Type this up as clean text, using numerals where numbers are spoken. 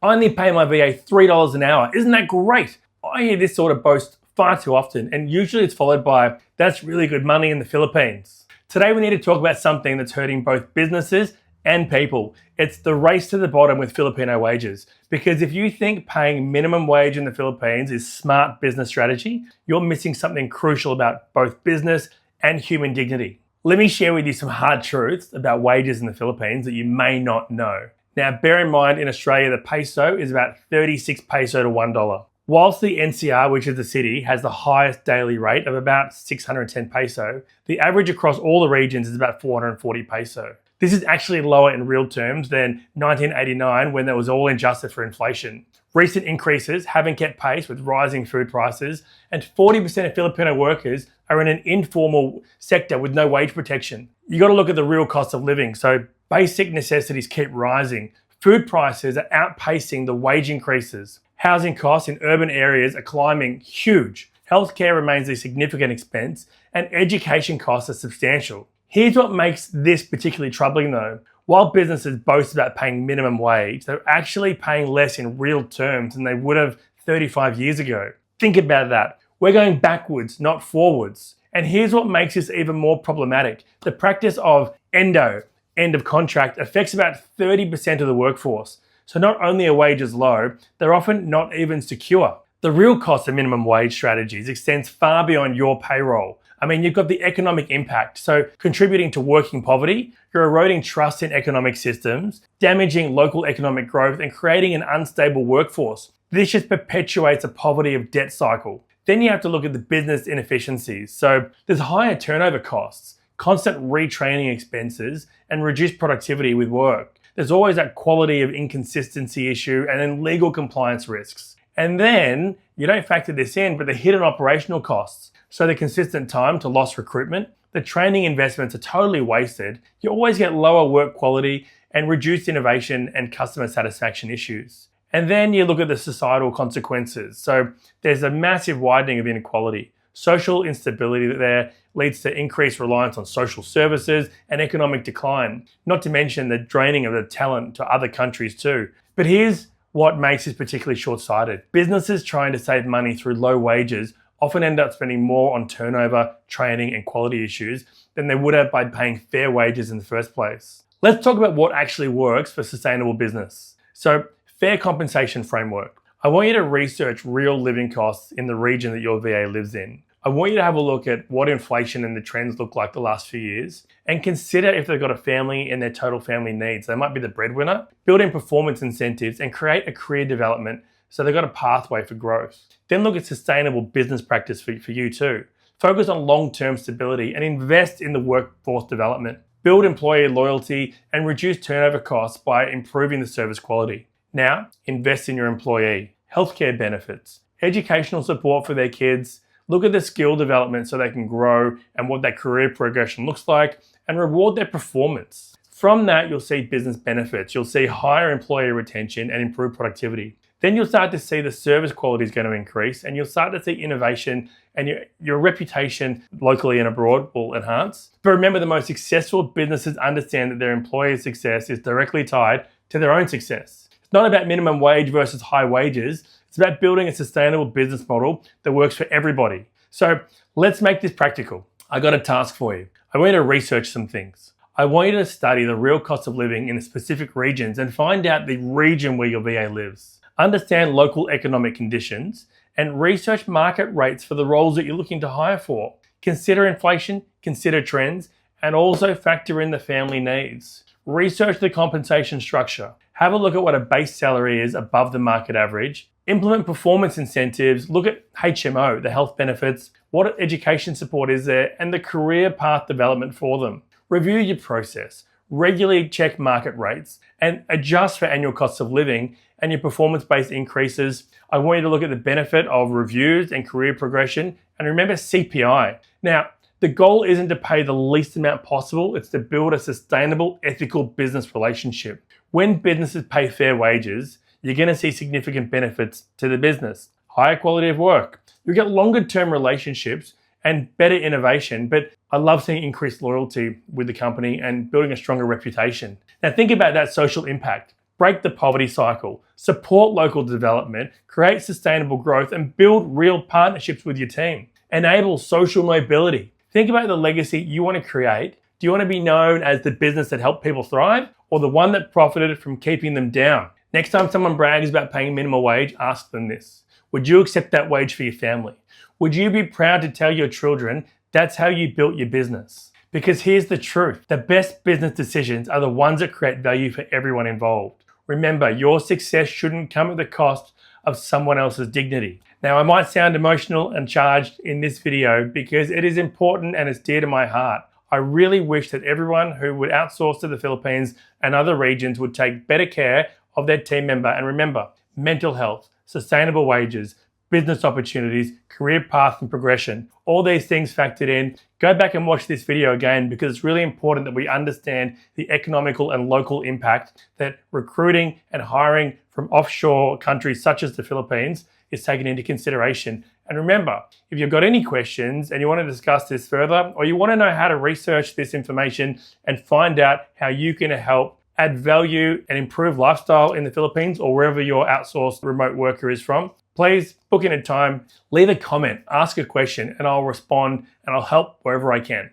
I only pay my VA $3 an hour. Isn't that great? I hear this sort of boast far too often, and usually it's followed by, that's really good money in the Philippines. Today we need to talk about something that's hurting both businesses and people. It's the race to the bottom with Filipino wages. Because if you think paying minimum wage in the Philippines is smart business strategy, you're missing something crucial about both business and human dignity. Let me share with you some hard truths about wages in the Philippines that you may not know. Now, bear in mind, in Australia, the peso is about 36 peso to $1. Whilst the NCR, which is the city, has the highest daily rate of about 610 peso, the average across all the regions is about 440 peso. This is actually lower in real terms than 1989 when that was all adjusted for inflation. Recent increases haven't kept pace with rising food prices, and 40% of Filipino workers are in an informal sector with no wage protection. You got to look at the real cost of living. So basic necessities keep rising. Food prices are outpacing the wage increases. Housing costs in urban areas are climbing huge. Healthcare remains a significant expense, and education costs are substantial. Here's what makes this particularly troubling though. While businesses boast about paying minimum wage, they're actually paying less in real terms than they would have 35 years ago. Think about that. We're going backwards, not forwards. And here's what makes this even more problematic. The practice of end of contract, affects about 30% of the workforce. So not only are wages low, they're often not even secure. The real cost of minimum wage strategies extends far beyond your payroll. I mean, you've got the economic impact. So contributing to working poverty, you're eroding trust in economic systems, damaging local economic growth, and creating an unstable workforce. This just perpetuates a poverty of debt cycle. Then you have to look at the business inefficiencies. So there's higher turnover costs, constant retraining expenses, and reduced productivity with work. There's always that quality of inconsistency issue and then legal compliance risks. And then you don't factor this in, but the hidden operational costs. So the consistent time to lost recruitment, the training investments are totally wasted. You always get lower work quality and reduced innovation and customer satisfaction issues. And then you look at the societal consequences. So there's a massive widening of inequality. Social instability there leads to increased reliance on social services and economic decline, not to mention the draining of the talent to other countries too. But here's what makes this particularly short-sighted. Businesses trying to save money through low wages often end up spending more on turnover, training, and quality issues than they would have by paying fair wages in the first place. Let's talk about what actually works for sustainable business. So, fair compensation framework. I want you to research real living costs in the region that your VA lives in. I want you to have a look at what inflation and the trends look like the last few years and consider if they've got a family and their total family needs. They might be the breadwinner. Build in performance incentives and create a career development so they've got a pathway for growth. Then look at sustainable business practice for you too. Focus on long-term stability and invest in the workforce development. Build employee loyalty and reduce turnover costs by improving the service quality. Now, invest in your employee. Healthcare benefits, educational support for their kids. Look at the skill development so they can grow and what that career progression looks like and reward their performance. From that, you'll see business benefits. You'll see higher employee retention and improved productivity. Then you'll start to see the service quality is going to increase and you'll start to see innovation and your reputation locally and abroad will enhance. But remember, the most successful businesses understand that their employees' success is directly tied to their own success. It's not about minimum wage versus high wages. It's about building a sustainable business model that works for everybody. So let's make this practical. I got a task for you. I want you to research some things. I want you to study the real cost of living in the specific regions and find out the region where your VA lives. Understand local economic conditions and research market rates for the roles that you're looking to hire for. Consider inflation, consider trends, and also factor in the family needs. Research the compensation structure. Have a look at what a base salary is above the market average. Implement performance incentives. Look at HMO, the health benefits, what education support is there, and the career path development for them. Review your process. Regularly check market rates and adjust for annual costs of living and your performance-based increases. I want you to look at the benefit of reviews and career progression. And remember CPI. Now, the goal isn't to pay the least amount possible. It's to build a sustainable, ethical business relationship. When businesses pay fair wages, you're going to see significant benefits to the business. Higher quality of work. You get longer term relationships and better innovation, but I love seeing increased loyalty with the company and building a stronger reputation. Now think about that social impact. break the poverty cycle, support local development, create sustainable growth, and build real partnerships with your team. Enable social mobility. Think about the legacy you want to create. Do you want to be known as the business that helped people thrive, or the one that profited from keeping them down? Next time someone brags about paying minimum wage, ask them this. Would you accept that wage for your family? Would you be proud to tell your children that's how you built your business? Because here's the truth. The best business decisions are the ones that create value for everyone involved. Remember, your success shouldn't come at the cost of someone else's dignity. Now, I might sound emotional and charged in this video because it is important and it's dear to my heart. I really wish that everyone who would outsource to the Philippines and other regions would take better care of their team member. And remember, mental health, sustainable wages, business opportunities, career path and progression, all these things factored in. Go back and watch this video again because it's really important that we understand the economical and local impact that recruiting and hiring from offshore countries such as the Philippines is taken into consideration. And remember, if you've got any questions and you want to discuss this further, or you want to know how to research this information and find out how you can help add value and improve lifestyle in the Philippines or wherever your outsourced remote worker is from, please book in a time, leave a comment, ask a question, and I'll respond and I'll help wherever I can.